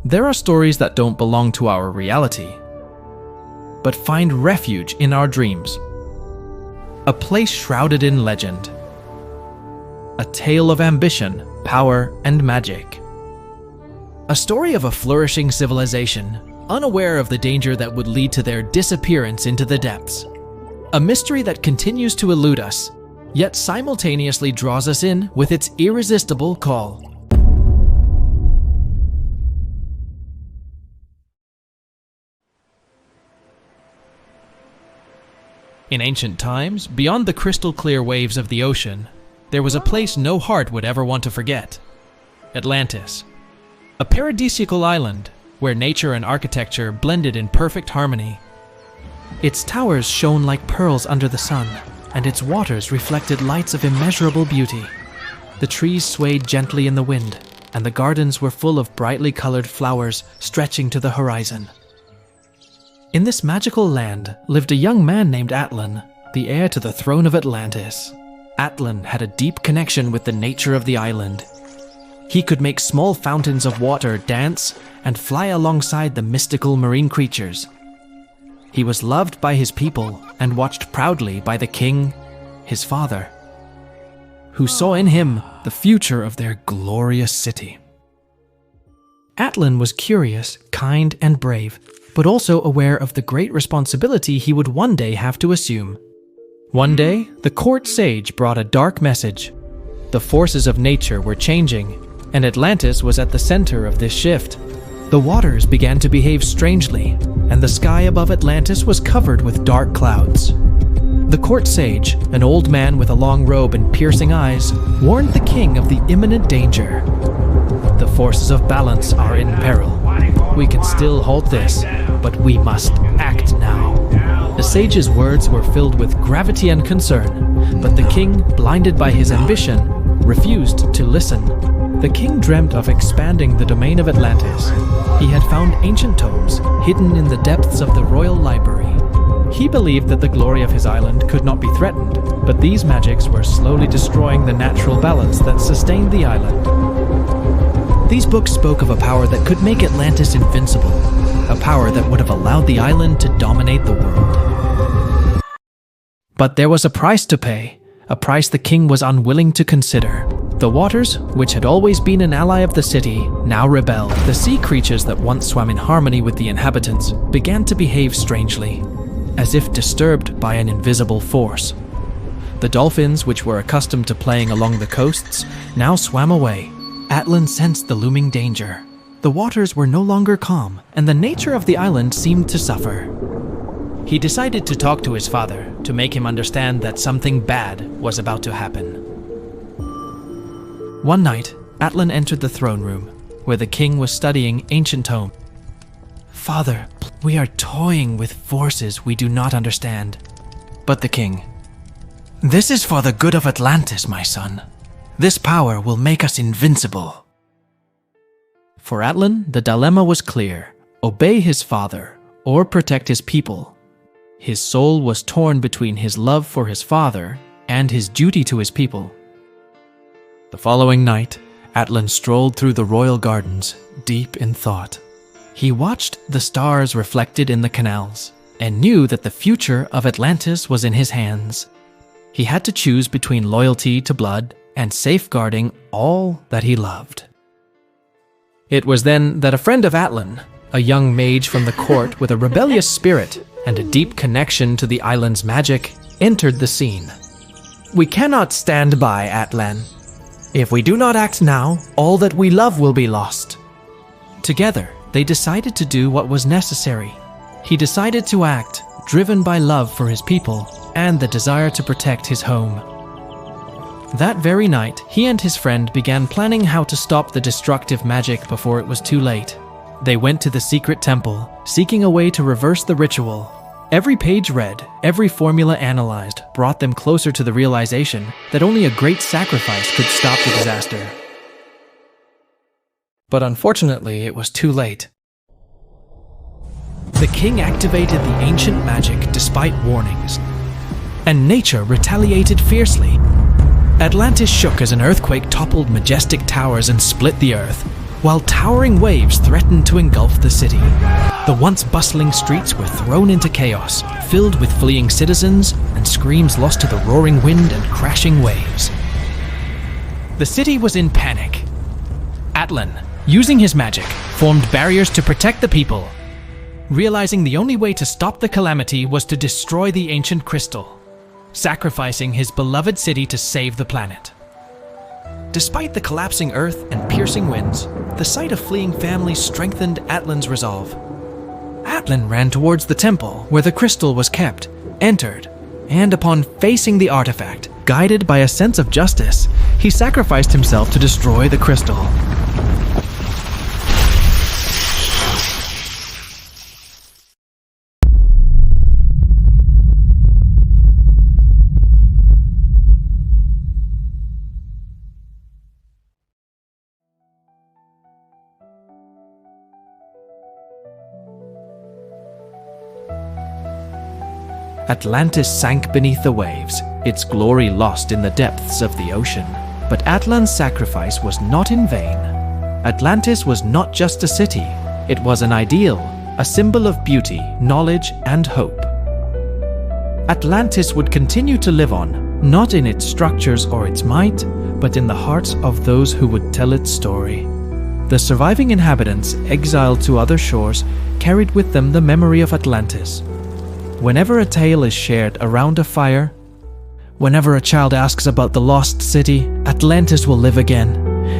There are stories that don't belong to our reality, but find refuge in our dreams. A place shrouded in legend. A tale of ambition, power, and magic. A story of a flourishing civilization, unaware of the danger that would lead to their disappearance into the depths. A mystery that continues to elude us, yet simultaneously draws us in with its irresistible call. In ancient times, beyond the crystal-clear waves of the ocean, there was a place no heart would ever want to forget. Atlantis. A paradisiacal island where nature and architecture blended in perfect harmony. Its towers shone like pearls under the sun, and its waters reflected lights of immeasurable beauty. The trees swayed gently in the wind, and the gardens were full of brightly colored flowers stretching to the horizon. In this magical land lived a young man named Atlan, the heir to the throne of Atlantis. Atlan had a deep connection with the nature of the island. He could make small fountains of water dance and fly alongside the mystical marine creatures. He was loved by his people and watched proudly by the king, his father, who saw in him the future of their glorious city. Atlan was curious, kind, and brave, but also aware of the great responsibility he would one day have to assume. One day, the court sage brought a dark message. The forces of nature were changing, and Atlantis was at the center of this shift. The waters began to behave strangely, and the sky above Atlantis was covered with dark clouds. The court sage, an old man with a long robe and piercing eyes, warned the king of the imminent danger. The forces of balance are in peril. We can still halt this, but we must act now. The sage's words were filled with gravity and concern, but the king, blinded by his ambition, refused to listen. The king dreamt of expanding the domain of Atlantis. He had found ancient tomes hidden in the depths of the royal library. He believed that the glory of his island could not be threatened, but these magics were slowly destroying the natural balance that sustained the island. These books spoke of a power that could make Atlantis invincible, a power that would have allowed the island to dominate the world. But there was a price to pay, a price the king was unwilling to consider. The waters, which had always been an ally of the city, now rebelled. The sea creatures that once swam in harmony with the inhabitants began to behave strangely, as if disturbed by an invisible force. The dolphins, which were accustomed to playing along the coasts, now swam away. Atlan sensed the looming danger. The waters were no longer calm, and the nature of the island seemed to suffer. He decided to talk to his father to make him understand that something bad was about to happen. One night, Atlan entered the throne room, where the king was studying ancient tomes. "Father, we are toying with forces we do not understand." But the king, "This is for the good of Atlantis, my son. This power will make us invincible." For Atlan, the dilemma was clear: obey his father or protect his people. His soul was torn between his love for his father and his duty to his people. The following night, Atlan strolled through the royal gardens, deep in thought. He watched the stars reflected in the canals, and knew that the future of Atlantis was in his hands. He had to choose between loyalty to blood and safeguarding all that he loved. It was then that a friend of Atlan, a young mage from the court with a rebellious spirit and a deep connection to the island's magic, entered the scene. "We cannot stand by, Atlan. If we do not act now, all that we love will be lost." Together, they decided to do what was necessary. He decided to act, driven by love for his people and the desire to protect his home. That very night, he and his friend began planning how to stop the destructive magic before it was too late. They went to the secret temple, seeking a way to reverse the ritual. Every page read, every formula analyzed, brought them closer to the realization that only a great sacrifice could stop the disaster. But unfortunately, it was too late. The king activated the ancient magic despite warnings, and nature retaliated fiercely. Atlantis shook as an earthquake toppled majestic towers and split the earth, while towering waves threatened to engulf the city. The once bustling streets were thrown into chaos, filled with fleeing citizens and screams lost to the roaring wind and crashing waves. The city was in panic. Atlan, using his magic, formed barriers to protect the people, realizing the only way to stop the calamity was to destroy the ancient crystal, sacrificing his beloved city to save the planet. Despite the collapsing earth and piercing winds, the sight of fleeing families strengthened Atlan's resolve. Atlan ran towards the temple where the crystal was kept, entered, and upon facing the artifact, guided by a sense of justice, he sacrificed himself to destroy the crystal. Atlantis sank beneath the waves, its glory lost in the depths of the ocean. But Atlan's sacrifice was not in vain. Atlantis was not just a city, it was an ideal, a symbol of beauty, knowledge, and hope. Atlantis would continue to live on, not in its structures or its might, but in the hearts of those who would tell its story. The surviving inhabitants, exiled to other shores, carried with them the memory of Atlantis. Whenever a tale is shared around a fire, whenever a child asks about the lost city, Atlantis will live again.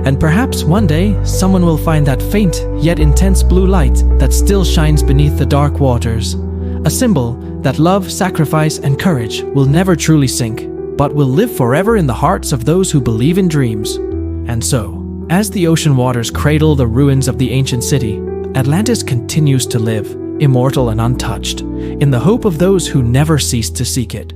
And perhaps one day, someone will find that faint yet intense blue light that still shines beneath the dark waters. A symbol that love, sacrifice, and courage will never truly sink, but will live forever in the hearts of those who believe in dreams. And so, as the ocean waters cradle the ruins of the ancient city, Atlantis continues to live, immortal and untouched, in the hope of those who never cease to seek it.